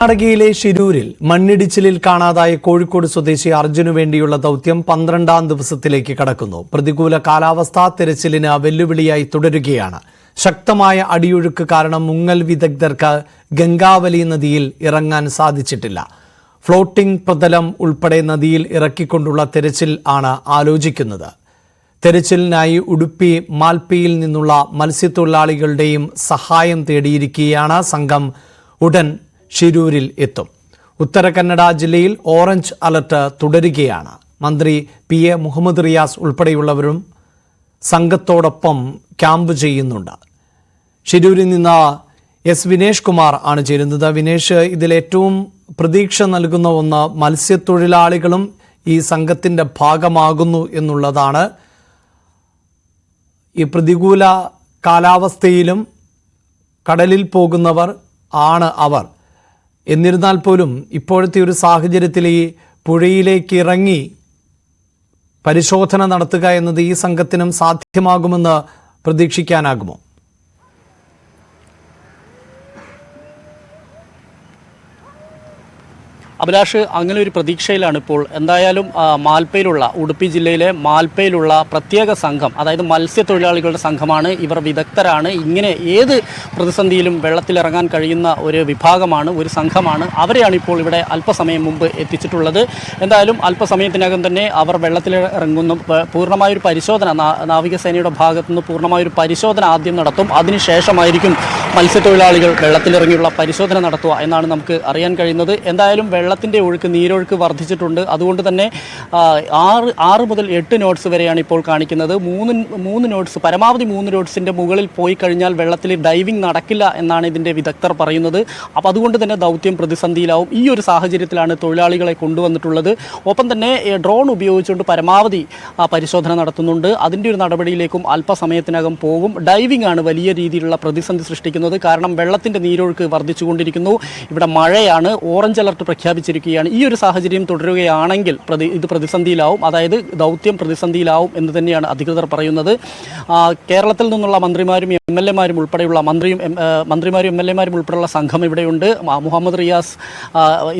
കർണാടകയിലെ ഷിരൂരിൽ മണ്ണിടിച്ചിലിൽ കാണാതായ കോഴിക്കോട് സ്വദേശി അർജുനു വേണ്ടിയുള്ള ദൗത്യം 12ാം ദിവസത്തിലേക്ക് കടക്കുന്നു. പ്രതികൂല കാലാവസ്ഥ തെരച്ചിലിന് വെല്ലുവിളിയായി തുടരുകയാണ്. ശക്തമായ അടിയൊഴുക്ക് കാരണം മുങ്ങൽ വിദഗ്ധർക്ക് ഗംഗാവലി നദിയിൽ ഇറങ്ങാൻ സാധിച്ചിട്ടില്ല. ഫ്ലോട്ടിംഗ് പ്രതലം ഉൾപ്പെടെ നദിയിൽ ഇറക്കിക്കൊണ്ടുള്ള തെരച്ചിൽ ആണ് ആലോചിക്കുന്നത്. തെരച്ചിലിനായി ഉടുപ്പി മാൽപ്പിയിൽ നിന്നുള്ള മത്സ്യത്തൊഴിലാളികളുടെയും സഹായം തേടിയിരിക്കുകയാണ്. സംഘം ഉടൻ ഷിരൂരിൽ എത്തും. ഉത്തര കന്നഡ ജില്ലയിൽ ഓറഞ്ച് അലർട്ട് തുടരുകയാണ്. മന്ത്രി PA മുഹമ്മദ് റിയാസ് ഉൾപ്പെടെയുള്ളവരും സംഘത്തോടൊപ്പം ക്യാമ്പ് ചെയ്യുന്നുണ്ട്. ഷിരൂരിൽ നിന്ന് S വിനേഷ് കുമാർ ആണ് ചേരുന്നത്. വിനേഷ്, ഇതിലേറ്റവും പ്രതീക്ഷ നൽകുന്ന ഒന്ന് മത്സ്യത്തൊഴിലാളികളും ഈ സംഘത്തിൻ്റെ ഭാഗമാകുന്നു എന്നുള്ളതാണ്. ഈ പ്രതികൂല കാലാവസ്ഥയിലും കടലിൽ പോകുന്നവർ ആണ് അവർ. എന്നിരുന്നാൽ പോലും ഇപ്പോഴത്തെ ഒരു സാഹചര്യത്തിൽ ഈ പുഴയിലേക്ക് ഇറങ്ങി പരിശോധന നടത്തുക എന്നത് ഈ സംഘത്തിനും സാധ്യമാകുമെന്ന് പ്രതീക്ഷിക്കാനാകുമോ? അഭിലാഷ്, അങ്ങനെ ഒരു പ്രതീക്ഷയിലാണ് ഇപ്പോൾ. എന്തായാലും മാൽപ്പയിലുള്ള ഉടുപ്പി ജില്ലയിലെ മാൽപ്പയിലുള്ള പ്രത്യേക സംഘം, അതായത് മത്സ്യത്തൊഴിലാളികളുടെ സംഘമാണ്. ഇവർ വിദഗ്ധരാണ്. ഇങ്ങനെ ഏത് പ്രതിസന്ധിയിലും വെള്ളത്തിലിറങ്ങാൻ കഴിയുന്ന ഒരു വിഭാഗമാണ്, ഒരു സംഘമാണ്. അവരെയാണ് ഇപ്പോൾ ഇവിടെ അല്പസമയം മുമ്പ് എത്തിച്ചിട്ടുള്ളത്. എന്തായാലും അല്പസമയത്തിനകം തന്നെ അവർ വെള്ളത്തിലിറങ്ങുന്നു. പൂർണ്ണമായൊരു പരിശോധന നാവികസേനയുടെ ഭാഗത്തുനിന്ന് പൂർണ്ണമായൊരു പരിശോധന ആദ്യം നടത്തും. അതിനുശേഷമായിരിക്കും മത്സ്യത്തൊഴിലാളികൾ വെള്ളത്തിലിറങ്ങിയുള്ള പരിശോധന നടത്തുക എന്നാണ് നമുക്ക് അറിയാൻ കഴിയുന്നത്. എന്തായാലും വെള്ളത്തിൻ്റെ നീരൊഴുക്ക് വർദ്ധിച്ചിട്ടുണ്ട്. അതുകൊണ്ട് തന്നെ 6 മുതൽ 8 നോട്ട്സ് വരെയാണ് ഇപ്പോൾ കാണിക്കുന്നത്. 3 നോട്ട്സ്, പരമാവധി 3 നോട്ട്സിൻ്റെ മുകളിൽ പോയി കഴിഞ്ഞാൽ വെള്ളത്തിൽ ഡൈവിംഗ് നടക്കില്ല എന്നാണ് ഇതിൻ്റെ വിദഗ്ധർ പറയുന്നത്. അപ്പോൾ അതുകൊണ്ട് തന്നെ ദൗത്യം പ്രതിസന്ധിയിലാവും. ഈ ഒരു സാഹചര്യത്തിലാണ് തൊഴിലാളികളെ കൊണ്ടുവന്നിട്ടുള്ളത്. ഒപ്പം തന്നെ ഡ്രോൺ ഉപയോഗിച്ചുകൊണ്ട് പരമാവധി പരിശോധന നടത്തുന്നുണ്ട്. അതിൻ്റെ ഒരു നടപടിയിലേക്കും അല്പസമയത്തിനകം പോകും. ഡൈവിംഗ് ആണ് വലിയ രീതിയിലുള്ള പ്രതിസന്ധി സൃഷ്ടിക്കുന്നത്. കാരണം വെള്ളത്തിൻ്റെ നീരൊഴുക്ക് വർദ്ധിച്ചുകൊണ്ടിരിക്കുന്നു. ഇവിടെ മഴയാണ്. ഓറഞ്ച് അലർട്ട് പ്രഖ്യാപിച്ചിരിക്കുകയാണ്. ഈ ഒരു സാഹചര്യം തുടരുകയാണെങ്കിൽ ഇത് പ്രതിസന്ധിയിലാവും, അതായത് ദൗത്യം പ്രതിസന്ധിയിലാവും എന്ന് തന്നെയാണ് അധികൃതർ പറയുന്നത്. കേരളത്തിൽ നിന്നുള്ള മന്ത്രിമാരും MLA-മാരും ഉൾപ്പെടെയുള്ള മന്ത്രിമാരും MLA-മാരും ഉൾപ്പെടെയുള്ള സംഘം ഇവിടെയുണ്ട്. മുഹമ്മദ് റിയാസ്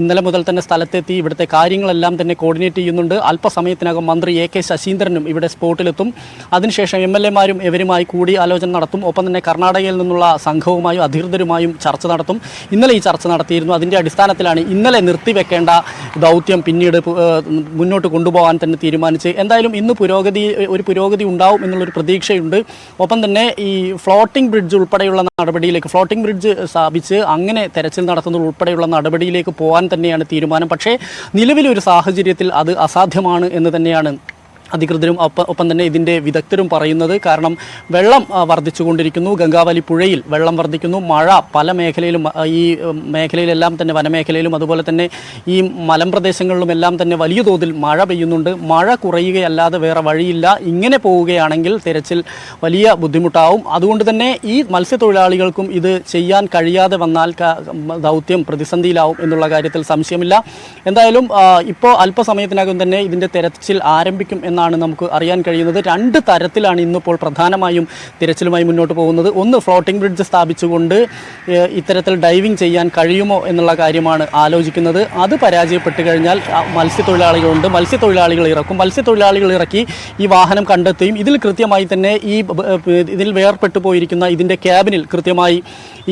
ഇന്നലെ മുതൽ തന്നെ സ്ഥലത്തെത്തി ഇവിടുത്തെ കാര്യങ്ങളെല്ലാം തന്നെ കോർഡിനേറ്റ് ചെയ്യുന്നുണ്ട്. അല്പസമയത്തിനകം മന്ത്രി AK ശശീന്ദ്രനും ഇവിടെ സ്പോട്ടിലെത്തും. അതിനുശേഷം MLA-മാരും ഇവരുമായി കൂടിയാലോചന നടത്തും. ഒപ്പം തന്നെ കർണാടകയിൽ നിന്നുള്ള സംഘവുമായും അധികൃതരുമായും ചർച്ച നടത്തും. ഇന്നലെ ഈ ചർച്ച നടത്തിയിരുന്നു. അതിൻ്റെ അടിസ്ഥാനത്തിലാണ് ഇന്നലെ നിർത്തിവെക്കേണ്ട ദൗത്യം പിന്നീട് മുന്നോട്ട് കൊണ്ടുപോകാൻ തന്നെ തീരുമാനിച്ച്. എന്തായാലും ഇന്ന് ഒരു പുരോഗതി ഉണ്ടാവും എന്നുള്ളൊരു പ്രതീക്ഷയുണ്ട്. ഒപ്പം തന്നെ ഈ ഫ്ലോട്ടിംഗ് ബ്രിഡ്ജ് ഉൾപ്പെടെയുള്ള നടപടിയിലേക്ക്, ഫ്ലോട്ടിംഗ് ബ്രിഡ്ജ് സ്ഥാപിച്ച് അങ്ങനെ തെരച്ചിൽ നടത്തുന്നത് ഉൾപ്പെടെയുള്ള നടപടിയിലേക്ക് പോകാൻ തന്നെയാണ് തീരുമാനം. പക്ഷേ നിലവിലൊരു സാഹചര്യത്തിൽ അത് അസാധ്യമാണ് എന്ന് തന്നെയാണ് അധികൃതരും ഒപ്പം തന്നെ ഇതിൻ്റെ വിദഗ്ധരും പറയുന്നത്. കാരണം വെള്ളം വർദ്ധിച്ചുകൊണ്ടിരിക്കുന്നു. ഗംഗാവലി പുഴയിൽ വെള്ളം വർദ്ധിക്കുന്നു. മഴ പല മേഖലയിലും, ഈ മേഖലയിലെല്ലാം തന്നെ വനമേഖലയിലും അതുപോലെ തന്നെ ഈ മലമ്പ്രദേശങ്ങളിലും എല്ലാം തന്നെ വലിയ തോതിൽ മഴ പെയ്യുന്നുണ്ട്. മഴ കുറയുകയല്ലാതെ വേറെ വഴിയില്ല. ഇങ്ങനെ പോവുകയാണെങ്കിൽ തെരച്ചിൽ വലിയ ബുദ്ധിമുട്ടാവും. അതുകൊണ്ട് തന്നെ ഈ മത്സ്യത്തൊഴിലാളികൾക്കും ഇത് ചെയ്യാൻ കഴിയാതെ വന്നാൽ ദൗത്യം പ്രതിസന്ധിയിലാവും എന്നുള്ള കാര്യത്തിൽ സംശയമില്ല. എന്തായാലും ഇപ്പോൾ അല്പസമയത്തിനകം തന്നെ ഇതിൻ്റെ തെരച്ചിൽ ആരംഭിക്കും എന്നാണ് നമുക്ക് അറിയാൻ കഴിയുന്നത്. 2 തരത്തിലാണ് ഇന്നിപ്പോൾ പ്രധാനമായും തിരച്ചിലുമായി മുന്നോട്ട് പോകുന്നത്. ഒന്ന്, ഫ്ലോട്ടിംഗ് ബ്രിഡ്ജ് സ്ഥാപിച്ചുകൊണ്ട് ഇത്തരത്തിൽ ഡൈവിംഗ് ചെയ്യാൻ കഴിയുമോ എന്നുള്ള കാര്യമാണ് ആലോചിക്കുന്നത്. അത് പരാജയപ്പെട്ട് കഴിഞ്ഞാൽ മത്സ്യത്തൊഴിലാളികളുണ്ട്, മത്സ്യത്തൊഴിലാളികൾ ഇറക്കും. മത്സ്യത്തൊഴിലാളികൾ ഇറക്കി ഈ വാഹനം കണ്ടെത്തുകയും ഇതിൽ കൃത്യമായി തന്നെ ഇതിൽ വേർപെട്ടു പോയിരിക്കുന്ന ഇതിൻ്റെ ക്യാബിനിൽ കൃത്യമായി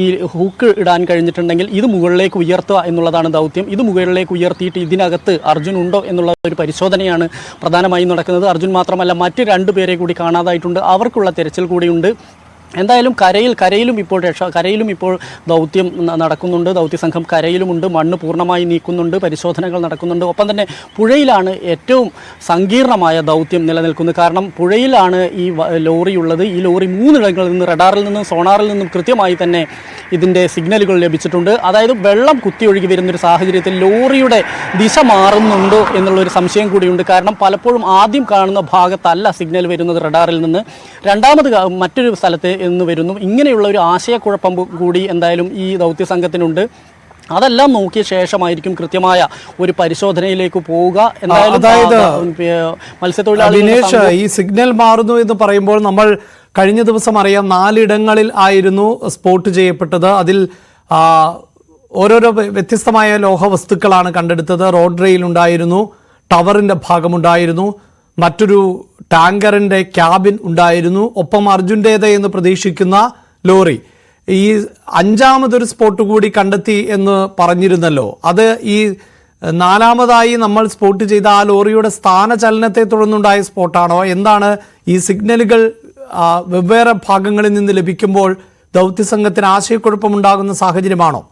ഈ ഹൂക്ക് ഇടാൻ കഴിഞ്ഞിട്ടുണ്ടെങ്കിൽ ഇത് മുകളിലേക്ക് ഉയർത്തുക എന്നുള്ളതാണ് ദൗത്യം. ഇത് മുകളിലേക്ക് ഉയർത്തിയിട്ട് ഇതിനകത്ത് അർജുൻ ഉണ്ടോ എന്നുള്ള ഒരു പരിശോധനയാണ് പ്രധാനമായും നടക്കുന്നത്. അർജുൻ മാത്രമല്ല, മറ്റ് 2 പേരെ കൂടി കാണാതായിട്ടുണ്ട്. അവർക്കുള്ള തെരച്ചിൽ കൂടിയുണ്ട്. എന്തായാലും കരയിലും ഇപ്പോൾ ദൗത്യം നടക്കുന്നുണ്ട്. ദൗത്യസംഘം കരയിലുമുണ്ട്. മണ്ണ് പൂർണ്ണമായി നീക്കുന്നുണ്ട്. പരിശോധനകൾ നടക്കുന്നുണ്ട്. ഒപ്പം തന്നെ പുഴയിലാണ് ഏറ്റവും സങ്കീർണമായ ദൗത്യം നിലനിൽക്കുന്നത്. കാരണം പുഴയിലാണ് ഈ ലോറിയുള്ളത്. ഈ ലോറി 3 ഇടങ്ങളിൽ നിന്ന്, റഡാറിൽ നിന്നും സോണാറിൽ നിന്നും കൃത്യമായി തന്നെ ഇതിൻ്റെ സിഗ്നലുകൾ ലഭിച്ചിട്ടുണ്ട്. അതായത് വെള്ളം കുത്തിയൊഴുകി വരുന്നൊരു സാഹചര്യത്തിൽ ലോറിയുടെ ദിശ മാറുന്നുണ്ടോ എന്നുള്ളൊരു സംശയം കൂടിയുണ്ട്. കാരണം പലപ്പോഴും ആദ്യം കാണുന്ന ഭാഗത്തല്ല സിഗ്നൽ വരുന്നത് റഡാറിൽ നിന്ന്, രണ്ടാമത് മറ്റൊരു സ്ഥലത്ത് എന്ന് വരുന്നു. ഇങ്ങനെയുള്ള ഒരു ആശയക്കുഴപ്പം കൂടി എന്തായാലും ഈ ദൗത്യ സംഘത്തിനുണ്ട്. അതെല്ലാം നോക്കിയ ശേഷമായിരിക്കും കൃത്യമായ ഒരു പരിശോധനയിലേക്ക് പോവുക. എന്തായാലും മത്സ്യത്തൊഴിലാളികൾ ഈ സിഗ്നൽ മാറുന്നു എന്ന് പറയുമ്പോൾ നമ്മൾ കഴിഞ്ഞ ദിവസം അറിയാം 4 ഇടങ്ങളിൽ ആയിരുന്നു സ്പോട്ട് ചെയ്യപ്പെട്ടത്. അതിൽ ഓരോരോ വ്യത്യസ്തമായ ലോഹവസ്തുക്കളാണ് കണ്ടെടുത്തത്. റോഡ് റെയിൽ ഉണ്ടായിരുന്നു, ടവറിൻ്റെ ഭാഗമുണ്ടായിരുന്നു, മറ്റൊരു ടാങ്കറിൻ്റെ ക്യാബിൻ ഉണ്ടായിരുന്നു, ഒപ്പം അർജുൻ്റേത് എന്ന് പ്രതീക്ഷിക്കുന്ന ലോറി. ഈ അഞ്ചാമതൊരു സ്പോട്ട് കൂടി കണ്ടെത്തി എന്ന് പറഞ്ഞിരുന്നല്ലോ, അത് ഈ നാലാമതായി നമ്മൾ സ്പോട്ട് ചെയ്ത ആ ലോറിയുടെ സ്ഥാനചലനത്തെ തുടർന്നുണ്ടായ സ്പോട്ടാണോ? എന്താണ് ഈ സിഗ്നലുകൾ വെവ്വേറെ ഭാഗങ്ങളിൽ നിന്ന് ലഭിക്കുമ്പോൾ ദൗത്യസംഘത്തിന് ആശയക്കുഴപ്പമുണ്ടാകുന്ന സാഹചര്യമാണോ?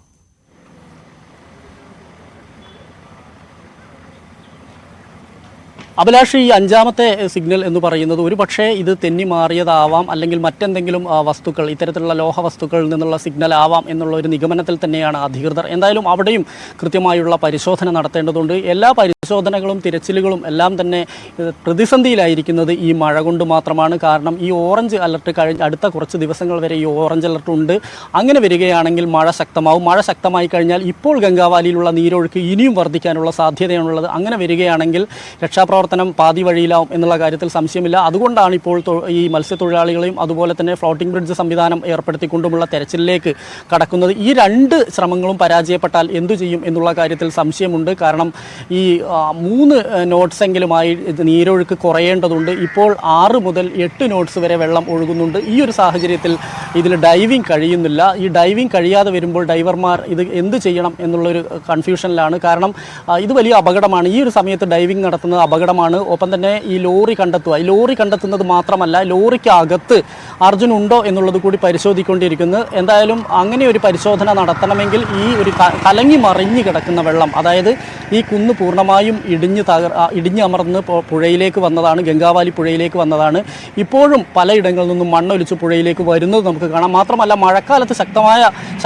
അഭിലാഷ്, ഈ അഞ്ചാമത്തെ സിഗ്നൽ എന്ന് പറയുന്നത് ഒരു പക്ഷേ ഇത് തെന്നി മാറിയതാവാം, അല്ലെങ്കിൽ മറ്റെന്തെങ്കിലും വസ്തുക്കൾ, ഇത്തരത്തിലുള്ള ലോഹ വസ്തുക്കളിൽ നിന്നുള്ള സിഗ്നൽ ആവാം എന്നുള്ള ഒരു നിഗമനത്തിൽ തന്നെയാണ് അധികൃതർ. എന്തായാലും അവിടെയും കൃത്യമായുള്ള പരിശോധന നടത്തേണ്ടതുണ്ട്. എല്ലാ പരിശോധനകളും തിരച്ചിലുകളും എല്ലാം തന്നെ പ്രതിസന്ധിയിലായിരിക്കുന്നത് ഈ മഴ കൊണ്ട് മാത്രമാണ്. കാരണം ഈ ഓറഞ്ച് അലർട്ട് അടുത്ത കുറച്ച് ദിവസങ്ങൾ വരെ ഈ ഓറഞ്ച് അലർട്ട് ഉണ്ട്. അങ്ങനെ വരികയാണെങ്കിൽ മഴ ശക്തമാവും. മഴ ശക്തമായി കഴിഞ്ഞാൽ ഇപ്പോൾ ഗംഗാവാലിയിലുള്ള നീരൊഴുക്ക് ഇനിയും വർദ്ധിക്കാനുള്ള സാധ്യതയാണുള്ളത്. അങ്ങനെ വരികയാണെങ്കിൽ രക്ഷാപ്രവർത്തനം പാതി വഴിയിലാവും എന്നുള്ള കാര്യത്തിൽ സംശയമില്ല. അതുകൊണ്ടാണ് ഇപ്പോൾ ഈ മത്സ്യത്തൊഴിലാളികളെയും അതുപോലെ തന്നെ ഫ്ലോട്ടിംഗ് ബ്രിഡ്ജ് സംവിധാനം ഏർപ്പെടുത്തിക്കൊണ്ടുമുള്ള തെരച്ചിലിലേക്ക് കടക്കുന്നത്. ഈ രണ്ട് ശ്രമങ്ങളും പരാജയപ്പെട്ടാൽ എന്തു ചെയ്യും എന്നുള്ള കാര്യത്തിൽ സംശയമുണ്ട്. കാരണം ഈ 3 നോട്ട്സെങ്കിലുമായി നീരൊഴുക്ക് കുറയേണ്ടതുണ്ട്. ഇപ്പോൾ 6 മുതൽ 8 നോട്ട്സ് വരെ വെള്ളം ഒഴുകുന്നുണ്ട്. ഈ ഒരു സാഹചര്യത്തിൽ ഇതിൽ ഡൈവിംഗ് കഴിയുന്നില്ല. ഈ ഡൈവിംഗ് കഴിയാതെ വരുമ്പോൾ ഡൈവർമാർ ഇത് എന്ത് ചെയ്യണം എന്നുള്ളൊരു കൺഫ്യൂഷനിലാണ്. കാരണം ഇത് വലിയ അപകടമാണ്. ഈ ഒരു സമയത്ത് ഡൈവിംഗ് നടത്തുന്നത് അപകടമാണ്. ഒപ്പം തന്നെ ഈ ലോറി കണ്ടെത്തുക, ഈ ലോറി കണ്ടെത്തുന്നത് മാത്രമല്ല, ലോറിക്ക് അകത്ത് അർജുൻ ഉണ്ടോ എന്നുള്ളത് കൂടി പരിശോധിക്കൊണ്ടിരിക്കുന്നത്. എന്തായാലും അങ്ങനെ ഒരു പരിശോധന നടത്തണമെങ്കിൽ ഈ ഒരു കലങ്ങി മറിഞ്ഞു കിടക്കുന്ന വെള്ളം, അതായത് ഈ കുന്ന് പൂർണ്ണമായും ഇടിഞ്ഞ് അമർന്ന് പുഴയിലേക്ക് വന്നതാണ്, ഗംഗാവാലി പുഴയിലേക്ക് വന്നതാണ്. ഇപ്പോഴും പലയിടങ്ങളിൽ നിന്നും മണ്ണൊലിച്ച് പുഴയിലേക്ക് വരുന്നത് നമുക്ക് കാണാം. മാത്രമല്ല മഴക്കാലത്ത്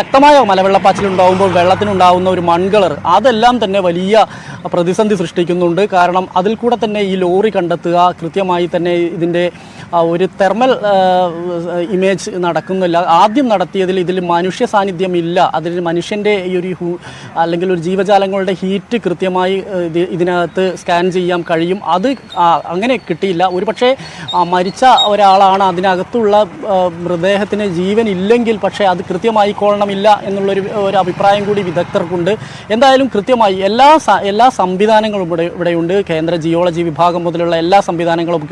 ശക്തമായ മലവെള്ളപ്പാച്ചിലുണ്ടാകുമ്പോൾ വെള്ളത്തിനുണ്ടാകുന്ന ഒരു മൺകളർ, അതെല്ലാം തന്നെ വലിയ പ്രതിസന്ധി സൃഷ്ടിക്കുന്നുണ്ട്. കാരണം അതിൽ കൂടെ തന്നെ ഈ ലോറി കണ്ടെത്തുക, കൃത്യമായി തന്നെ ഇതിൻ്റെ ഒരു തെർമൽ ഇമേജ് നടക്കുന്നില്ല. ആദ്യം നടത്തിയതിൽ ഇതിൽ മനുഷ്യ സാന്നിധ്യമില്ല. അതിൽ മനുഷ്യൻ്റെ ഈ ഒരു അല്ലെങ്കിൽ ഒരു ജീവജാലങ്ങളുടെ ഹീറ്റ് കൃത്യമായി ഇതിനകത്ത് സ്കാൻ ചെയ്യാൻ കഴിയും. അത് അങ്ങനെ കിട്ടിയില്ല. ഒരു പക്ഷേ മരിച്ച ഒരാളാണ്, അതിനകത്തുള്ള മൃതദേഹത്തിന് ജീവൻ ഇല്ലെങ്കിൽ പക്ഷേ അത് കൃത്യമായി കൊള്ളണമില്ല എന്നുള്ളൊരു അഭിപ്രായം കൂടി വിദഗ്ധർക്കുണ്ട്. എന്തായാലും കൃത്യമായി എല്ലാ സംവിധാനങ്ങളും ഇവിടെയുണ്ട്. കേന്ദ്ര ജിയോളജി വിഭാഗം മുതലുള്ള എല്ലാ സംവിധാനങ്ങളും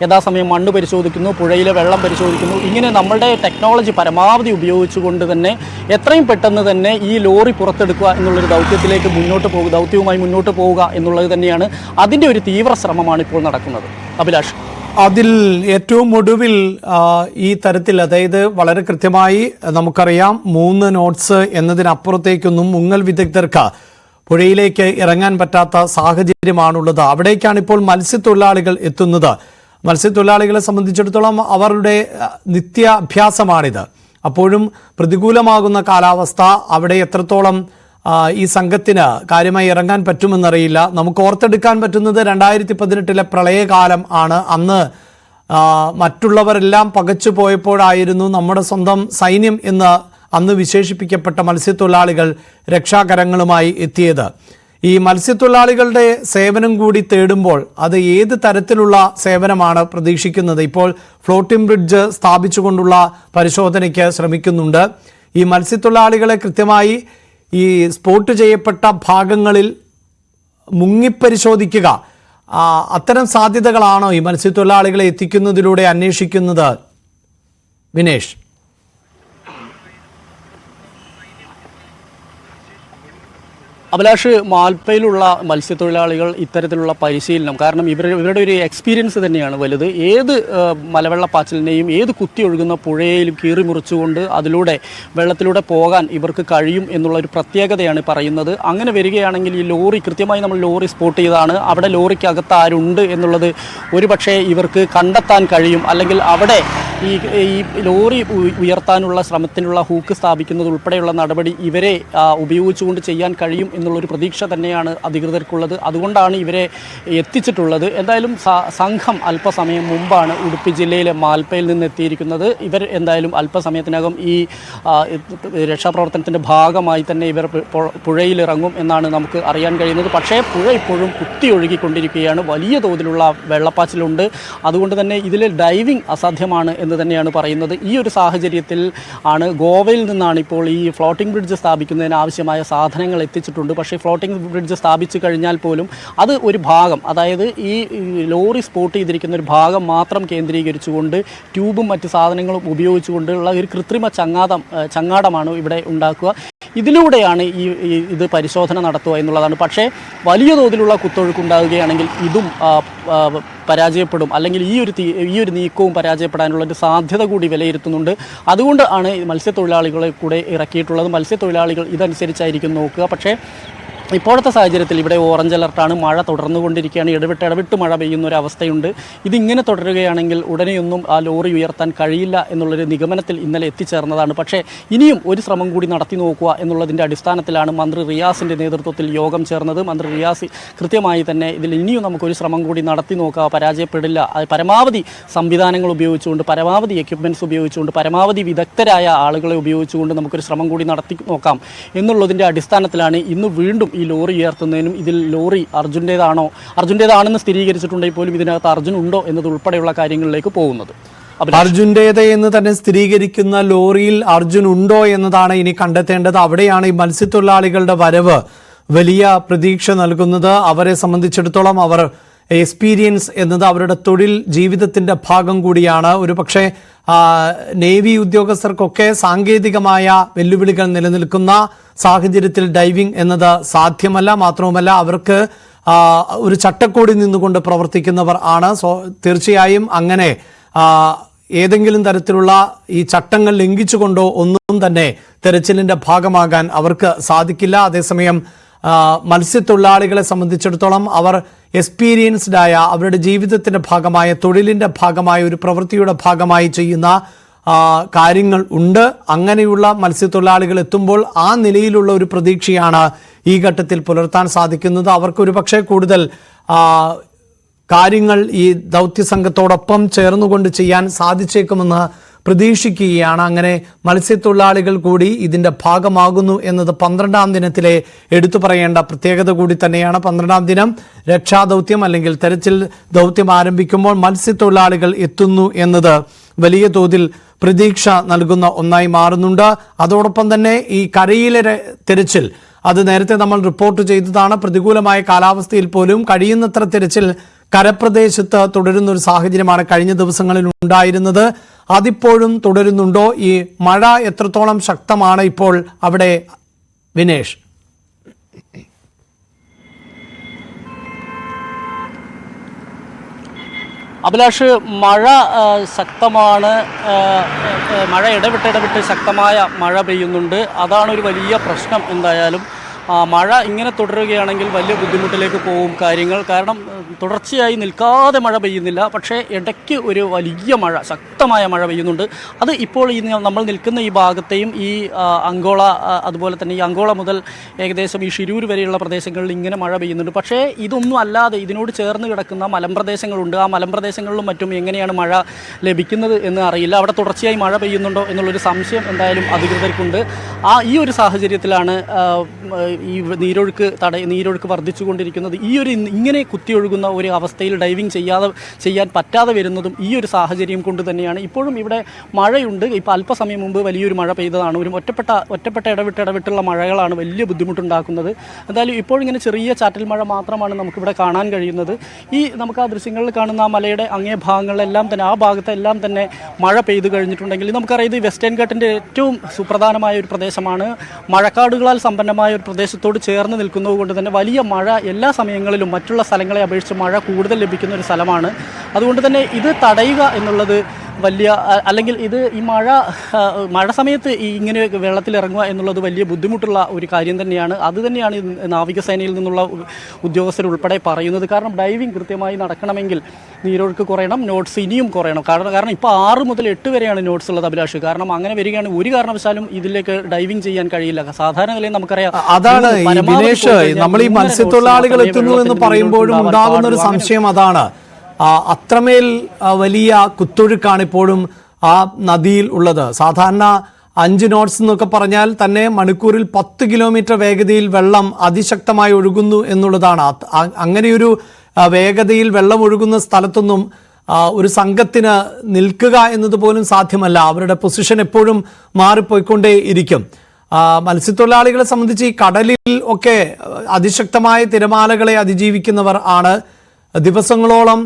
യഥാസമയം മണ്ണ് പരിശോധിക്കുന്നു, പുഴയിലെ വെള്ളം പരിശോധിക്കുന്നു. ഇങ്ങനെ നമ്മളുടെ ടെക്നോളജി പരമാവധി ഉപയോഗിച്ചുകൊണ്ട് തന്നെ എത്രയും പെട്ടെന്ന് തന്നെ ഈ ലോറി പുറത്തെടുക്കുക എന്നുള്ളൊരു ദൗത്യവുമായി മുന്നോട്ട് പോവുക എന്നുള്ളത് തന്നെയാണ്. അതിൻ്റെ ഒരു തീവ്ര ശ്രമമാണ് ഇപ്പോൾ നടക്കുന്നത്. അഭിലാഷ്, അതിൽ ഏറ്റവും ഒടുവിൽ ഈ തരത്തിൽ, അതായത് വളരെ കൃത്യമായി നമുക്കറിയാം 3 നോട്ട്സ് എന്നതിനപ്പുറത്തേക്കൊന്നും മുങ്ങൽ വിദഗ്ധർക്ക് പുഴയിലേക്ക് ഇറങ്ങാൻ പറ്റാത്ത സാഹചര്യമാണുള്ളത്. അവിടേക്കാണ് ഇപ്പോൾ മത്സ്യത്തൊഴിലാളികൾ എത്തുന്നത്. മത്സ്യത്തൊഴിലാളികളെ സംബന്ധിച്ചിടത്തോളം അവരുടെ നിത്യാഭ്യാസമാണിത്. അപ്പോഴും പ്രതികൂലമാകുന്ന കാലാവസ്ഥ, അവിടെ എത്രത്തോളം ഈ സംഘത്തിന് കാര്യമായി ഇറങ്ങാൻ പറ്റുമെന്നറിയില്ല. നമുക്ക് ഓർത്തെടുക്കാൻ പറ്റുന്നത് 2018 പ്രളയകാലം ആണ്. അന്ന് മറ്റുള്ളവരെല്ലാം പകച്ചു പോയപ്പോഴായിരുന്നു നമ്മുടെ സ്വന്തം സൈന്യം എന്ന് അന്ന് വിശേഷിപ്പിക്കപ്പെട്ട മത്സ്യത്തൊഴിലാളികൾ രക്ഷാകരങ്ങളുമായി എത്തിയത്. ഈ മത്സ്യത്തൊഴിലാളികളുടെ സേവനം കൂടി തേടുമ്പോൾ അത് ഏത് തരത്തിലുള്ള സേവനമാണ് പ്രതീക്ഷിക്കുന്നത്? ഇപ്പോൾ ഫ്ലോട്ടിംഗ് ബ്രിഡ്ജ് സ്ഥാപിച്ചുകൊണ്ടുള്ള പരിശോധനയ്ക്ക് ശ്രമിക്കുന്നുണ്ട്. ഈ മത്സ്യത്തൊഴിലാളികളെ കൃത്യമായി ഈ സ്പോട്ട് ചെയ്യപ്പെട്ട ഭാഗങ്ങളിൽ മുങ്ങിപ്പരിശോധിക്കുക, അത്തരം സാധ്യതകളാണോ ഈ മത്സ്യത്തൊഴിലാളികളെ എത്തിക്കുന്നതിലൂടെ അന്വേഷിക്കുന്നത്? വിനേഷ്, അഭിലാഷ്, മാൽപ്പയിലുള്ള മത്സ്യത്തൊഴിലാളികൾ ഇത്തരത്തിലുള്ള പരിശീലനം, കാരണം ഇവരുടെ ഒരു എക്സ്പീരിയൻസ് തന്നെയാണ് വലുത്. ഏത് മലവെള്ളപ്പാച്ചിലിനെയും ഏത് കുത്തി ഒഴുകുന്ന പുഴയിലും കീറി മുറിച്ചുകൊണ്ട് വെള്ളത്തിലൂടെ പോകാൻ ഇവർക്ക് കഴിയും എന്നുള്ളൊരു പ്രത്യേകതയാണ് പറയുന്നത്. അങ്ങനെ വരികയാണെങ്കിൽ ഈ ലോറി, കൃത്യമായി നമ്മൾ ലോറി സ്പോട്ട് ചെയ്താണ്, അവിടെ ലോറിക്കകത്ത് ആരുണ്ട് എന്നുള്ളത് ഒരു പക്ഷേ ഇവർക്ക് കണ്ടെത്താൻ കഴിയും. അല്ലെങ്കിൽ അവിടെ ഈ ലോറി ഉയർത്താനുള്ള ശ്രമത്തിനുള്ള ഹൂക്ക് സ്ഥാപിക്കുന്നത് ഉൾപ്പെടെയുള്ള നടപടി ഇവരെ ഉപയോഗിച്ചുകൊണ്ട് ചെയ്യാൻ കഴിയും എന്നുള്ളൊരു പ്രതീക്ഷ തന്നെയാണ് അധികൃതർക്കുള്ളത്. അതുകൊണ്ടാണ് ഇവരെ എത്തിച്ചിട്ടുള്ളത്. എന്തായാലും സംഘം അല്പസമയം മുമ്പാണ് ഉടുപ്പി ജില്ലയിലെ മാൽപ്പയിൽ നിന്ന് എത്തിയിരിക്കുന്നത്. ഇവർ എന്തായാലും അല്പസമയത്തിനകം ഈ രക്ഷാപ്രവർത്തനത്തിൻ്റെ ഭാഗമായി തന്നെ ഇവർ പുഴയിലിറങ്ങും എന്നാണ് നമുക്ക് അറിയാൻ കഴിയുന്നത്. പക്ഷേ പുഴ ഇപ്പോഴും കുത്തിയൊഴുകിക്കൊണ്ടിരിക്കുകയാണ്. വലിയ തോതിലുള്ള വെള്ളപ്പാച്ചിലുണ്ട്. അതുകൊണ്ട് തന്നെ ഇതിൽ ഡൈവിംഗ് അസാധ്യമാണ് എന്ന് തന്നെയാണ് പറയുന്നത്. ഈ ഒരു സാഹചര്യത്തിൽ ആണ് ഗോവയിൽ നിന്നാണ് ഇപ്പോൾ ഈ ഫ്ലോട്ടിംഗ് ബ്രിഡ്ജ് സ്ഥാപിക്കുന്നതിന് ആവശ്യമായ സാധനങ്ങൾ എത്തിച്ചിട്ടുണ്ട്. പക്ഷേ ഫ്ലോട്ടിംഗ് ബ്രിഡ്ജ് സ്ഥാപിച്ചു കഴിഞ്ഞാൽ പോലും അത് ഒരു ഭാഗം, അതായത് ഈ ലോറി സ്പോട്ട് ചെയ്തിരിക്കുന്ന ഒരു ഭാഗം മാത്രം കേന്ദ്രീകരിച്ചുകൊണ്ട് ട്യൂബും മറ്റ് സാധനങ്ങളും ഉപയോഗിച്ചുകൊണ്ടുള്ള ഒരു കൃത്രിമ ചങ്ങാടമാണ് ഇവിടെ ഉണ്ടാക്കുക. ഇതിലൂടെയാണ് ഇത് പരിശോധന നടത്തുക എന്നുള്ളതാണ്. പക്ഷേ വലിയ തോതിലുള്ള കുത്തൊഴുക്കുണ്ടാകുകയാണെങ്കിൽ ഇതും പരാജയപ്പെടും, അല്ലെങ്കിൽ ഈ ഒരു നീക്കവും പരാജയപ്പെടാനുള്ളൊരു സാധ്യത കൂടി വിലയിരുത്തുന്നുണ്ട്. അതുകൊണ്ട് ആണ് മത്സ്യത്തൊഴിലാളികളെ കൂടെ ഇറക്കിയിട്ടുള്ളത്. മത്സ്യത്തൊഴിലാളികൾ ഇതനുസരിച്ചായിരിക്കും നോക്കുക. പക്ഷേ ഇപ്പോഴത്തെ സാഹചര്യത്തിൽ ഇവിടെ ഓറഞ്ച് അലർട്ടാണ്. മഴ തുടർന്നുകൊണ്ടിരിക്കുകയാണ്. ഇടവിട്ട് മഴ പെയ്യുന്ന ഒരു അവസ്ഥയുണ്ട്. ഇതിങ്ങനെ തുടരുകയാണെങ്കിൽ ഉടനെയൊന്നും ആ ലോറി ഉയർത്താൻ കഴിയില്ല എന്നുള്ളൊരു നിഗമനത്തിൽ ഇന്നലെ എത്തിച്ചേർന്നതാണ്. പക്ഷേ ഇനിയും ഒരു ശ്രമം കൂടി നടത്തി നോക്കുക എന്നുള്ളതിൻ്റെ അടിസ്ഥാനത്തിലാണ് മന്ത്രി റിയാസിൻ്റെ നേതൃത്വത്തിൽ യോഗം ചേർന്നത്. മന്ത്രി റിയാസ് കൃത്യമായി തന്നെ ഇതിൽ ഇനിയും നമുക്കൊരു ശ്രമം കൂടി നടത്തി നോക്കുക, പരാജയപ്പെടില്ല, പരമാവധി സംവിധാനങ്ങൾ ഉപയോഗിച്ചുകൊണ്ട്, പരമാവധി എക്യുപ്മെൻറ്റ്സ് ഉപയോഗിച്ചുകൊണ്ട്, പരമാവധി വിദഗ്ധരായ ആളുകളെ ഉപയോഗിച്ചുകൊണ്ട് നമുക്കൊരു ശ്രമം കൂടി നടത്തി നോക്കാം എന്നുള്ളതിൻ്റെ അടിസ്ഥാനത്തിലാണ് ഇന്ന് വീണ്ടും ഈ ലോറി ഉയർത്തുന്നതിനും ഇതിൽ ലോറി അർജുൻ്റേതാണെന്ന് സ്ഥിരീകരിച്ചിട്ടുണ്ടെങ്കിൽ പോലും ഇതിനകത്ത് അർജുൻ ഉണ്ടോ എന്നത് ഉൾപ്പെടെയുള്ള കാര്യങ്ങളിലേക്ക് പോകുന്നത്. അർജുൻ്റേത് എന്ന് തന്നെ സ്ഥിരീകരിക്കുന്ന ലോറിയിൽ അർജുൻ ഉണ്ടോ എന്നതാണ് ഇനി കണ്ടെത്തേണ്ടത്. അവിടെയാണ് ഈ മത്സ്യത്തൊഴിലാളികളുടെ വരവ് വലിയ പ്രതീക്ഷ നൽകുന്നത്. അവരെ സംബന്ധിച്ചിടത്തോളം അവർ എക്സ്പീരിയൻസ് എന്നത് അവരുടെ തൊഴിൽ ജീവിതത്തിന്റെ ഭാഗം കൂടിയാണ്. ഒരു പക്ഷേ നേവി ഉദ്യോഗസ്ഥർക്കൊക്കെ സാങ്കേതികമായ വെല്ലുവിളികൾ നിലനിൽക്കുന്ന സാഹചര്യത്തിൽ ഡൈവിംഗ് എന്നത് സാധ്യമല്ല. മാത്രവുമല്ല അവർക്ക് ഒരു ചട്ടക്കൂടി നിന്നുകൊണ്ട് പ്രവർത്തിക്കുന്നവർ ആണ്. തീർച്ചയായും അങ്ങനെ ഏതെങ്കിലും തരത്തിലുള്ള ഈ ചട്ടങ്ങൾ ലംഘിച്ചുകൊണ്ടോ ഒന്നും തന്നെ തെരച്ചിലിന്റെ ഭാഗമാകാൻ അവർക്ക് സാധിക്കില്ല. അതേസമയം മത്സ്യത്തൊഴിലാളികളെ സംബന്ധിച്ചിടത്തോളം അവർ എക്സ്പീരിയൻസ്ഡ് ആയ അവരുടെ ജീവിതത്തിന്റെ ഭാഗമായ തൊഴിലിന്റെ ഭാഗമായ ഒരു പ്രവൃത്തിയുടെ ഭാഗമായി ചെയ്യുന്ന കാര്യങ്ങൾ ഉണ്ട്. അങ്ങനെയുള്ള മത്സ്യത്തൊഴിലാളികൾ എത്തുമ്പോൾ ആ നിലയിലുള്ള ഒരു പ്രതീക്ഷയാണ് ഈ ഘട്ടത്തിൽ പുലർത്താൻ സാധിക്കുന്നത്. അവർക്കൊരു പക്ഷേ കൂടുതൽ കാര്യങ്ങൾ ഈ ദൗത്യസംഘത്തോടൊപ്പം ചേർന്നുകൊണ്ട് ചെയ്യാൻ സാധിച്ചേക്കുമെന്ന് പ്രതീക്ഷിക്കുകയാണ്. അങ്ങനെ മത്സ്യത്തൊഴിലാളികൾ കൂടി ഇതിന്റെ ഭാഗമാകുന്നു എന്നത് 12ാം ദിനത്തിലെ എടുത്തു പറയേണ്ട പ്രത്യേകത കൂടി തന്നെയാണ്. 12ാം ദിനം രക്ഷാദൗത്യം അല്ലെങ്കിൽ തെരച്ചിൽ ദൗത്യം ആരംഭിക്കുമ്പോൾ മത്സ്യത്തൊഴിലാളികൾ എത്തുന്നു എന്നത് വലിയ തോതിൽ പ്രതീക്ഷ നൽകുന്ന ഒന്നായി മാറുന്നുണ്ട്. അതോടൊപ്പം തന്നെ ഈ കരയിലെ തെരച്ചിൽ അത് നേരത്തെ നമ്മൾ റിപ്പോർട്ട് ചെയ്തതാണ്. പ്രതികൂലമായ കാലാവസ്ഥയിൽ പോലും കഴിയുന്നത്ര തെരച്ചിൽ കരപ്രദേശത്ത് തുടരുന്ന ഒരു സാഹചര്യമാണ് കഴിഞ്ഞ ദിവസങ്ങളിൽ ഉണ്ടായിരുന്നത്. അതിപ്പോഴും തുടരുന്നുണ്ടോ? ഈ മഴ എത്രത്തോളം ശക്തമാണ് ഇപ്പോൾ അവിടെ, വിനേഷ്? അഭിലാഷ്, മഴ ശക്തമാണ്. മഴ ഇടവിട്ട് ശക്തമായ മഴ പെയ്യുന്നുണ്ട്. അതാണ് ഒരു വലിയ പ്രശ്നം. എന്തായാലും മഴ ഇങ്ങനെ തുടരുകയാണെങ്കിൽ വലിയ ബുദ്ധിമുട്ടിലേക്ക് പോകും കാര്യങ്ങൾ. കാരണം തുടർച്ചയായി നിൽക്കാതെ മഴ പെയ്യുന്നില്ല, പക്ഷേ ഇടയ്ക്ക് ഒരു വലിയ മഴ, ശക്തമായ മഴ പെയ്യുന്നുണ്ട്. അത് ഇപ്പോൾ ഈ നമ്മൾ നിൽക്കുന്ന ഈ ഭാഗത്തെയും ഈ അങ്കോള, അതുപോലെ തന്നെ ഈ അങ്കോള മുതൽ ഏകദേശം ഈ ഷിരൂർ വരെയുള്ള പ്രദേശങ്ങളിൽ ഇങ്ങനെ മഴ പെയ്യുന്നുണ്ട്. പക്ഷേ ഇതൊന്നും അല്ലാതെ ഇതിനോട് ചേർന്ന് കിടക്കുന്ന മലമ്പ്രദേശങ്ങളുണ്ട്. ആ മലമ്പ്രദേശങ്ങളിലും മറ്റും എങ്ങനെയാണ് മഴ ലഭിക്കുന്നത് എന്ന് അറിയില്ല. അവിടെ തുടർച്ചയായി മഴ പെയ്യുന്നുണ്ടോ എന്നുള്ളൊരു സംശയം എന്തായാലും അധികൃതർക്കുണ്ട്. ഈ ഒരു സാഹചര്യത്തിലാണ് ഈ നീരൊഴുക്ക് വർദ്ധിച്ചുകൊണ്ടിരിക്കുന്നത്. ഇങ്ങനെ കുത്തിയൊഴുകുന്ന ഒരു അവസ്ഥയിൽ ഡൈവിംഗ് ചെയ്യാൻ പറ്റാതെ വരുന്നതും ഈ ഒരു സാഹചര്യം കൊണ്ട് തന്നെയാണ്. ഇപ്പോഴും ഇവിടെ മഴയുണ്ട്. ഇപ്പോൾ അല്പസമയം മുമ്പ് വലിയൊരു മഴ പെയ്തതാണ്. ഒരു ഒറ്റപ്പെട്ട ഇടവിട്ടുള്ള മഴകളാണ് വലിയ ബുദ്ധിമുട്ടുണ്ടാക്കുന്നത്. എന്തായാലും ഇപ്പോഴിങ്ങനെ ചെറിയ ചാറ്റൽ മഴ മാത്രമാണ് നമുക്കിവിടെ കാണാൻ കഴിയുന്നത്. നമുക്ക് ആ ദൃശ്യങ്ങളിൽ കാണുന്ന ആ മലയുടെ അങ്ങേ ഭാഗങ്ങളിലെല്ലാം തന്നെ, ആ ഭാഗത്തെല്ലാം തന്നെ മഴ പെയ്തു കഴിഞ്ഞിട്ടുണ്ടെങ്കിൽ നമുക്കറിയാം ഇത് വെസ്റ്റേൺ ഘാട്ടിൻ്റെ ഏറ്റവും സുപ്രധാനമായ ഒരു പ്രദേശമാണ്. മഴക്കാടുകളാൽ സമ്പന്നമായ ഒരു പ്രദേശത്തോട് ചേർന്ന് നിൽക്കുന്നത് കൊണ്ട് തന്നെ വലിയ മഴ എല്ലാ സമയങ്ങളിലും മറ്റുള്ള സ്ഥലങ്ങളെ അപേക്ഷിച്ച് മഴ കൂടുതൽ ലഭിക്കുന്ന ഒരു സ്ഥലമാണ്. അതുകൊണ്ട് തന്നെ ഇത് തടയുക എന്നുള്ളത് വലിയ അല്ലെങ്കിൽ ഇത് ഈ മഴ സമയത്ത് ഈ ഇങ്ങനെ വെള്ളത്തിലിറങ്ങുക എന്നുള്ളത് വലിയ ബുദ്ധിമുട്ടുള്ള ഒരു കാര്യം തന്നെയാണ്. അത് തന്നെയാണ് നാവികസേനയിൽ നിന്നുള്ള ഉദ്യോഗസ്ഥരുൾപ്പെടെ പറയുന്നത്. കാരണം ഡൈവിംഗ് കൃത്യമായി നടക്കണമെങ്കിൽ നീരൊഴുക്ക് കുറയണം, നോട്ട്സ് ഇനിയും കുറയണം. കാരണം ഇപ്പോൾ 6 മുതൽ 8 വരെയാണ് നോട്ട്സ് ഉള്ളത് അഭിലാഷ്. കാരണം അങ്ങനെ വരികയാണെങ്കിൽ ഒരു കാരണവശാലും ഇതിലേക്ക് ഡൈവിംഗ് ചെയ്യാൻ കഴിയില്ല. സാധാരണ നിലയിൽ നമുക്കറിയാം. അതാണ് ദിനേഷ്, നമ്മൾ ഈ മത്സ്യത്തൊഴിലാളികൾ എത്തുന്നു എന്ന് പറയുമ്പോഴും ഉണ്ടാകുന്ന ഒരു സംശയം അതാണ്. അത്രമേൽ വലിയ കുത്തൊഴുക്കാണ് ഇപ്പോഴും ആ നദിയിൽ ഉള്ളത്. സാധാരണ 5 നോട്ട്സ് എന്നൊക്കെ പറഞ്ഞാൽ തന്നെ മണിക്കൂറിൽ 10 കിലോമീറ്റർ വേഗതയിൽ വെള്ളം അതിശക്തമായി ഒഴുകുന്നു എന്നുള്ളതാണ്. അങ്ങനെയൊരു വേഗതയിൽ വെള്ളം ഒഴുകുന്ന സ്ഥലത്തൊന്നും ഒരു സംഘത്തിന് നിൽക്കുക എന്നത് പോലും സാധ്യമല്ല. അവരുടെ പൊസിഷൻ എപ്പോഴും മാറിപ്പോയിക്കൊണ്ടേ ഇരിക്കും. മത്സ്യത്തൊഴിലാളികളെ സംബന്ധിച്ച് ഈ കടലിൽ ഒക്കെ അതിശക്തമായ തിരമാലകളെ അതിജീവിക്കുന്നവർ ആണ്. ദിവസങ്ങളോളം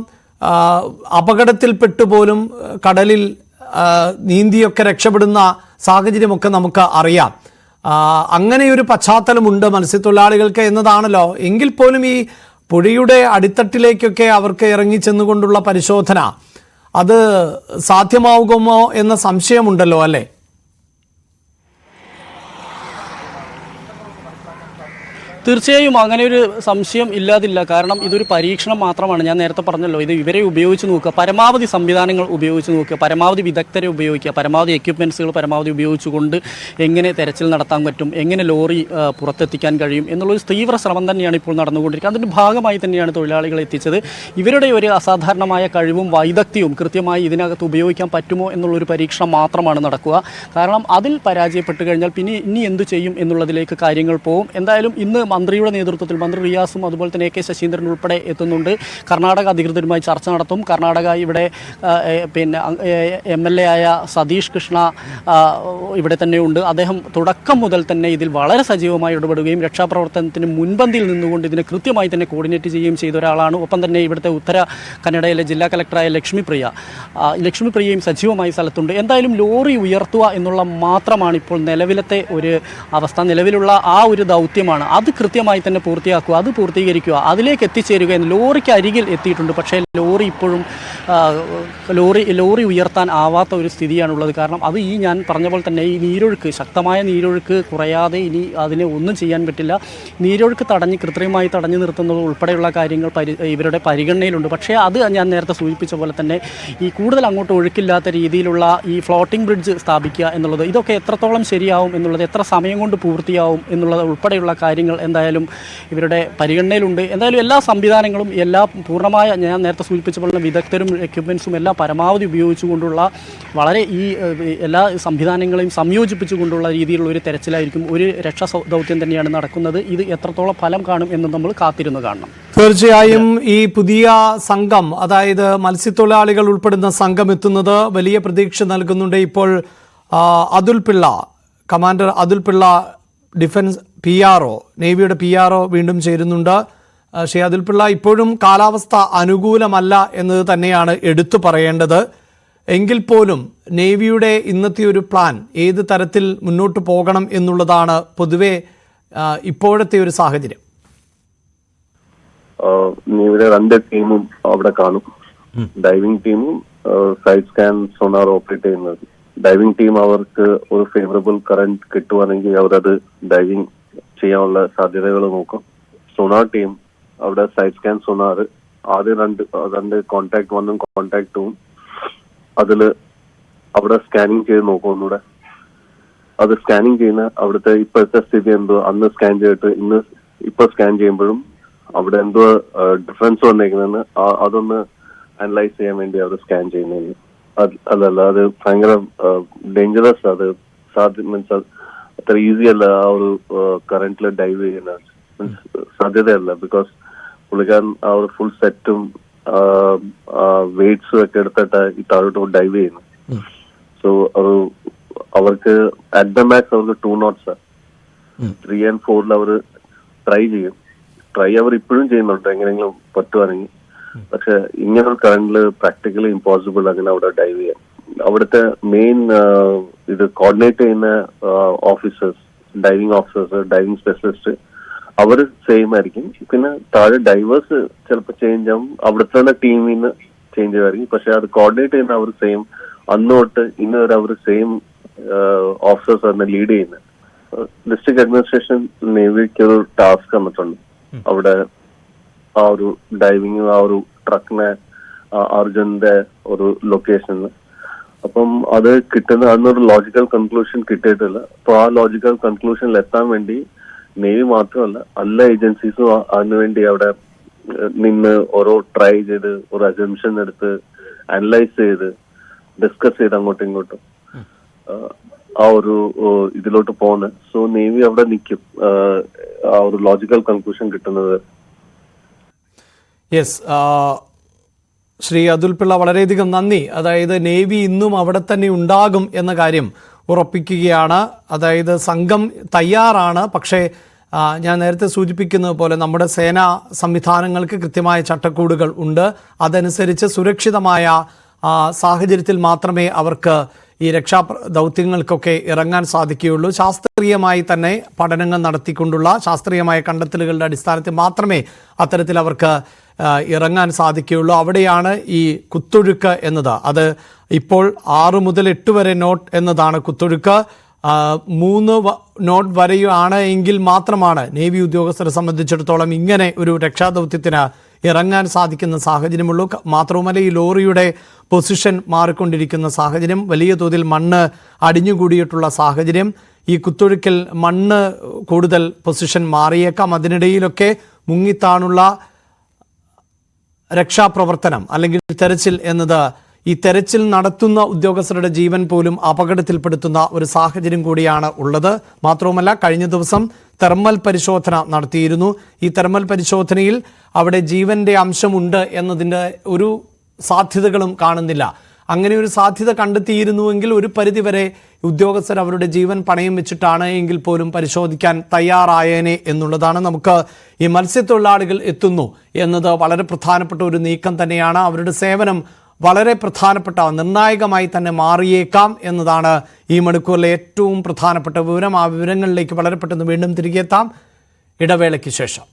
അപകടത്തിൽപ്പെട്ടു പോലും കടലിൽ നീന്തിയൊക്കെ രക്ഷപ്പെടുന്ന സാഹചര്യമൊക്കെ നമുക്ക് അറിയാം. അങ്ങനെയൊരു പശ്ചാത്തലമുണ്ട് മത്സ്യത്തൊഴിലാളികൾക്ക് എന്നതാണല്ലോ. എങ്കിൽ പോലും ഈ പുഴയുടെ അടിത്തട്ടിലേക്കൊക്കെ അവർക്ക് ഇറങ്ങിച്ചെന്നുകൊണ്ടുള്ള പരിശോധന അത് സാധ്യമാവുമോ എന്ന സംശയമുണ്ടല്ലോ അല്ലേ? തീർച്ചയായും അങ്ങനെ ഒരു സംശയം ഇല്ലാതില്ല. കാരണം ഇതൊരു പരീക്ഷണം മാത്രമാണ്. ഞാൻ നേരത്തെ പറഞ്ഞല്ലോ, ഇത് ഇവരെ ഉപയോഗിച്ച് നോക്കുക, പരമാവധി സംവിധാനങ്ങൾ ഉപയോഗിച്ച് നോക്കുക, പരമാവധി വിദഗ്ധരെ ഉപയോഗിക്കുക, പരമാവധി എക്യുപ്മെൻറ്റ്സുകൾ പരമാവധി ഉപയോഗിച്ചുകൊണ്ട് എങ്ങനെ തെരച്ചിൽ നടത്താൻ പറ്റും, എങ്ങനെ ലോറി പുറത്തെത്തിക്കാൻ കഴിയും എന്നുള്ളൊരു തീവ്ര ശ്രമം തന്നെയാണ് ഇപ്പോൾ നടന്നുകൊണ്ടിരിക്കുന്നത്. അതിൻ്റെ ഭാഗമായി തന്നെയാണ് തൊഴിലാളികളെ എത്തിച്ചത്. ഇവരുടെ ഒരു അസാധാരണമായ കഴിവും വൈദഗ്ധ്യവും കൃത്യമായി ഇതിനകത്ത് ഉപയോഗിക്കാൻ പറ്റുമോ എന്നുള്ളൊരു പരീക്ഷണം മാത്രമാണ് നടക്കുക. കാരണം അതിൽ പരാജയപ്പെട്ട് കഴിഞ്ഞാൽ പിന്നെ ഇനി എന്തു ചെയ്യും എന്നുള്ളതിലേക്ക് കാര്യങ്ങൾ പോകും. എന്തായാലും ഇന്ന് മന്ത്രിയുടെ നേതൃത്വത്തിൽ മന്ത്രി റിയാസും അതുപോലെ തന്നെ AK ശശീന്ദ്രൻ ഉൾപ്പെടെ എത്തുന്നുണ്ട്. കർണാടക അധികൃതരുമായി ചർച്ച നടത്തും. കർണാടക ഇവിടെ പിന്നെ MLA ആയ സതീഷ് കൃഷ്ണ ഇവിടെ തന്നെയുണ്ട്. അദ്ദേഹം തുടക്കം മുതൽ തന്നെ ഇതിൽ വളരെ സജീവമായി ഇടപെടുകയും രക്ഷാപ്രവർത്തനത്തിന് മുൻപന്തിയിൽ നിന്നുകൊണ്ട് ഇതിനെ കൃത്യമായി തന്നെ കോർഡിനേറ്റ് ചെയ്യുകയും ചെയ്ത ഒരാളാണ്. ഒപ്പം തന്നെ ഇവിടുത്തെ ഉത്തര കന്നഡയിലെ ജില്ലാ കളക്ടറായ ലക്ഷ്മിപ്രിയയും സജീവമായി സ്ഥലത്തുണ്ട്. എന്തായാലും ലോറി ഉയർത്തുക എന്നുള്ള മാത്രമാണ് ഇപ്പോൾ നിലവിലത്തെ ഒരു അവസ്ഥ. നിലവിലുള്ള ആ ഒരു ദൗത്യമാണ്. അത് കൃത്യമായി തന്നെ പൂർത്തിയാക്കുക, അത് പൂർത്തീകരിക്കുക, അതിലേക്ക് എത്തിച്ചേരുക എന്ന്. ലോറിക്ക് അരികിൽ എത്തിയിട്ടുണ്ട്, പക്ഷേ ലോറി ഇപ്പോഴും ലോറി ഉയർത്താൻ ആവാത്ത ഒരു സ്ഥിതിയാണുള്ളത്. കാരണം അത് ഞാൻ പറഞ്ഞ പോലെ തന്നെ ഈ നീരൊഴുക്ക്, ശക്തമായ നീരൊഴുക്ക് കുറയാതെ ഇനി അതിനെ ഒന്നും ചെയ്യാൻ പറ്റില്ല. നീരൊഴുക്ക് കൃത്രിമമായി തടഞ്ഞു നിർത്തുന്നത് ഉൾപ്പെടെയുള്ള കാര്യങ്ങൾ ഇവരുടെ പരിഗണനയിലുണ്ട്. പക്ഷേ അത് ഞാൻ നേരത്തെ സൂചിപ്പിച്ച പോലെ തന്നെ ഈ കൂടുതൽ അങ്ങോട്ട് ഒഴുക്കില്ലാത്ത രീതിയിലുള്ള ഈ ഫ്ലോട്ടിംഗ് ബ്രിഡ്ജ് സ്ഥാപിക്കുക എന്നുള്ളത്, ഇതൊക്കെ എത്രത്തോളം ശരിയാവും എന്നുള്ളത്, എത്ര സമയം കൊണ്ട് പൂർത്തിയാവും എന്നുള്ളത് ഉൾപ്പെടെയുള്ള കാര്യങ്ങൾ എന്തായാലും ഇവരുടെ പരിഗണനയിലുണ്ട്. എന്തായാലും എല്ലാ സംവിധാനങ്ങളും പൂർണ്ണമായ ഞാൻ നേരത്തെ സൂചിപ്പിച്ച പോലെ വിദഗ്ധരും എക്യുപ്മെൻസും എല്ലാം പരമാവധി ഉപയോഗിച്ചുകൊണ്ടുള്ള വളരെ ഈ എല്ലാ സംവിധാനങ്ങളെയും സംയോജിപ്പിച്ചുകൊണ്ടുള്ള രീതിയിലുള്ള ഒരു തെരച്ചിലായിരിക്കും, ഒരു രക്ഷാ ദൗത്യം തന്നെയാണ് നടക്കുന്നത്. ഇത് എത്രത്തോളം ഫലം കാണും എന്ന് നമ്മൾ കാത്തിരുന്ന് കാണണം. തീർച്ചയായും ഈ പുതിയ സംഘം, അതായത് മത്സ്യത്തൊഴിലാളികൾ ഉൾപ്പെടുന്ന സംഘം എത്തുന്നത് വലിയ പ്രതീക്ഷ നൽകുന്നുണ്ട്. ഇപ്പോൾ commander Atul Pillai defence PRO, നേവിയുടെ PRO വീണ്ടും ചേരുന്നുണ്ട്. ശ്രീ അതുൽ പിള്ള, ഇപ്പോഴും കാലാവസ്ഥ അനുകൂലമല്ല എന്നത് തന്നെയാണ് എടുത്തു പറയേണ്ടത്. എങ്കിൽ പോലും നേവിയുടെ ഇന്നത്തെ ഒരു പ്ലാൻ ഏത് തരത്തിൽ മുന്നോട്ട് പോകണം എന്നുള്ളതാണ് പൊതുവെ ഇപ്പോഴത്തെ ഒരു സാഹചര്യം. നേവിയുടെ 2 ടീമും അവിടെ കാണും. ഡൈവിംഗ് ടീമും സൈഡ് സ്കാൻ സോണാർ ഓപ്പറേറ്റ് ചെയ്യുന്നത്. ഡൈവിംഗ് ടീം അവർക്ക് ഒരു ഫേവറബിൾ കറന്റ് കിട്ടുവാണെങ്കിൽ അവരത് ഡൈവിംഗ് ചെയ്യാനുള്ള സാധ്യതകൾ നോക്കും. സോണാർ ടീം അവിടെ സൈഡ് സ്കാൻ സോണാർ ആദ്യം രണ്ട് കോൺടാക്ട് 1ഉം കോൺടാക്ട് 2ഉം അതില് അവിടെ സ്കാനിങ് ചെയ്ത് നോക്കും. ഒന്നുകൂടെ അത് സ്കാനിങ് ചെയ്യുന്ന അവിടുത്തെ ഇപ്പോഴത്തെ സ്ഥിതി എന്തോ അന്ന് സ്കാൻ ചെയ്തിട്ട് ഇപ്പൊ സ്കാൻ ചെയ്യുമ്പോഴും അവിടെ എന്തോ ഡിഫറൻസ് വന്നേക്കുന്നതെന്ന് അതൊന്ന് അനലൈസ് ചെയ്യാൻ വേണ്ടി അവർ സ്കാൻ ചെയ്യുന്നത്. അതല്ല, അത് ഭയങ്കര ഡേഞ്ചറസ്. അത് മീൻസ് അത്ര ഈസി അല്ല ആ ഒരു കറന്റിൽ ഡൈവ് ചെയ്യുന്ന സാധ്യതയല്ല. ബിക്കോസ് പുള്ളിക്കാരൻ ആ ഒരു ഫുൾ സെറ്റും വെയിറ്റ്സും ഒക്കെ എടുത്തിട്ട് ഈ താഴോട്ട് ഡൈവ് ചെയ്യുന്നു. സോ അവർക്ക് അറ്റ് ദ മാക്സ് അവർക്ക് 2 knots 3 and 4 അവർ ട്രൈ ചെയ്യും. അവർ ഇപ്പോഴും ചെയ്യുന്നുണ്ട് എങ്ങനെയെങ്കിലും പറ്റുവാണെങ്കിൽ. പക്ഷെ ഇങ്ങനെ ഒരു കറന്റിൽ പ്രാക്ടിക്കലി ഇമ്പോസിബിൾ അങ്ങനെ അവിടെ ഡൈവ് ചെയ്യാൻ. അവിടുത്തെ മെയിൻ ഇത് കോർഡിനേറ്റ് ചെയ്യുന്ന ഓഫീസേഴ്സ്, ഡൈവിംഗ് സ്പെഷ്യലിസ്റ്റ്, അവർ സെയിം ആയിരിക്കും. പിന്നെ താഴെ ഡൈവേഴ്സ് ചിലപ്പോൾ ചേഞ്ച് ആവും, അവിടുത്തെ തന്നെ ടീമിൽ നിന്ന് ചേഞ്ച് ആയിരിക്കും. പക്ഷെ അത് കോർഡിനേറ്റ് ചെയ്യുന്ന അവർ സെയിം അന്ന് തൊട്ട് ഇന്ന് വരെ അവർ സെയിം ഓഫീസേഴ്സ് തന്നെ ലീഡ് ചെയ്യുന്നത്. ഡിസ്ട്രിക്ട് അഡ്മിനിസ്ട്രേഷൻ നേവിക്ക് ഒരു ടാസ്ക് തന്നിട്ടുണ്ട്. അവിടെ ആ ഒരു ഡൈവിങ്, ആ ഒരു ട്രക്കിനെ അർജുന്റെ ഒരു ലൊക്കേഷനിൽ. അപ്പം അത് കിട്ടുന്ന അന്നൊരു ലോജിക്കൽ കൺക്ലൂഷൻ കിട്ടിയിട്ടില്ല. അപ്പൊ ആ ലോജിക്കൽ കൺക്ലൂഷനിൽ എത്താൻ വേണ്ടി നേവി മാത്രമല്ല എല്ലാ ഏജൻസീസും അതിനുവേണ്ടി അവിടെ നിന്ന് ഓരോ ട്രൈ ചെയ്ത് ഒരു അസംഷൻ എടുത്ത് അനലൈസ് ചെയ്ത് ഡിസ്കസ് ചെയ്ത് അങ്ങോട്ടും ഇങ്ങോട്ടും ആ ഒരു ഇതിലോട്ട് പോകുന്നത്. സോ നേവി അവിടെ നിൽക്കും ആ ഒരു ലോജിക്കൽ കൺക്ലൂഷൻ കിട്ടുന്നത്. യെസ്, ശ്രീ അതുൽ പിള്ള, വളരെയധികം നന്ദി. അതായത് നേവി ഇന്നും അവിടെ തന്നെ ഉണ്ടാകും എന്ന കാര്യം ഉറപ്പിക്കുകയാണ്. അതായത് സംഘം തയ്യാറാണ്. പക്ഷേ ഞാൻ നേരത്തെ സൂചിപ്പിക്കുന്നത് പോലെ നമ്മുടെ സേനാ സംവിധാനങ്ങൾക്ക് കൃത്യമായ ചട്ടക്കൂടുകൾ ഉണ്ട്. അതനുസരിച്ച് സുരക്ഷിതമായ സാഹചര്യത്തിൽ മാത്രമേ അവർക്ക് ഈ രക്ഷാ ദൗത്യങ്ങൾക്കൊക്കെ ഇറങ്ങാൻ സാധിക്കുകയുള്ളൂ. ശാസ്ത്രീയമായി തന്നെ പഠനങ്ങൾ നടത്തിക്കൊണ്ടുള്ള ശാസ്ത്രീയമായ കണ്ടെത്തലുകളുടെ അടിസ്ഥാനത്തിൽ മാത്രമേ അത്തരത്തിൽ അവർക്ക് ഇറങ്ങാൻ സാധിക്കുകയുള്ളൂ. അവിടെയാണ് ഈ കുത്തൊഴുക്ക് എന്നത്. അത് ഇപ്പോൾ 6 മുതൽ 8 വരെ നോട്ട് എന്നതാണ് കുത്തൊഴുക്ക്. 3 നോട്ട് വരെയാണ് എങ്കിൽ മാത്രമാണ് നേവി ഉദ്യോഗസ്ഥരെ സംബന്ധിച്ചിടത്തോളം ഇങ്ങനെ ഒരു രക്ഷാദൗത്യത്തിന് ഇറങ്ങാൻ സാധിക്കുന്ന സാഹചര്യമുള്ളൂ. മാത്രവുമല്ല, ഈ ലോറിയുടെ പൊസിഷൻ മാറിക്കൊണ്ടിരിക്കുന്ന സാഹചര്യം, വലിയ തോതിൽ മണ്ണ് അടിഞ്ഞുകൂടിയിട്ടുള്ള സാഹചര്യം, ഈ കുത്തൊഴുക്കിൽ മണ്ണ് കൂടുതൽ പൊസിഷൻ മാറിയേക്കാം. അതിനിടയിലൊക്കെ മുങ്ങിത്താണുള്ള രക്ഷാപ്രവർത്തനം അല്ലെങ്കിൽ തെരച്ചിൽ എന്നത് ഈ തെരച്ചിൽ നടത്തുന്ന ഉദ്യോഗസ്ഥരുടെ ജീവൻ പോലും അപകടത്തിൽപ്പെടുത്തുന്ന ഒരു സാഹചര്യം കൂടിയാണ് ഉള്ളത്. മാത്രവുമല്ല, കഴിഞ്ഞ ദിവസം തെർമൽ പരിശോധന നടത്തിയിരുന്നു. ഈ തെർമൽ പരിശോധനയിൽ അവിടെ ജീവന്റെ അംശമുണ്ട് എന്നതിൻ്റെ ഒരു സാധ്യതകളും കാണുന്നില്ല. അങ്ങനെ ഒരു സാധ്യത കണ്ടെത്തിയിരുന്നുവെങ്കിൽ ഒരു പരിധിവരെ ഉദ്യോഗസ്ഥർ അവരുടെ ജീവൻ പണയം വെച്ചിട്ടാണ് എങ്കിൽ പോലും പരിശോധിക്കാൻ തയ്യാറായേനെ എന്നുള്ളതാണ്. നമുക്ക് ഈ മത്സ്യത്തൊഴിലാളികൾ എത്തുന്നു എന്നത് വളരെ പ്രധാനപ്പെട്ട ഒരു നീക്കം തന്നെയാണ്. അവരുടെ സേവനം വളരെ പ്രധാനപ്പെട്ട നിർണായകമായി തന്നെ മാറിയേക്കാം എന്നതാണ് ഈ മണിക്കൂറിലെ ഏറ്റവും പ്രധാനപ്പെട്ട വിവരം. ആ വിവരങ്ങളിലേക്ക് വളരെ പെട്ടെന്ന് വീണ്ടും തിരികെ എത്താം ഇടവേളയ്ക്ക് ശേഷം.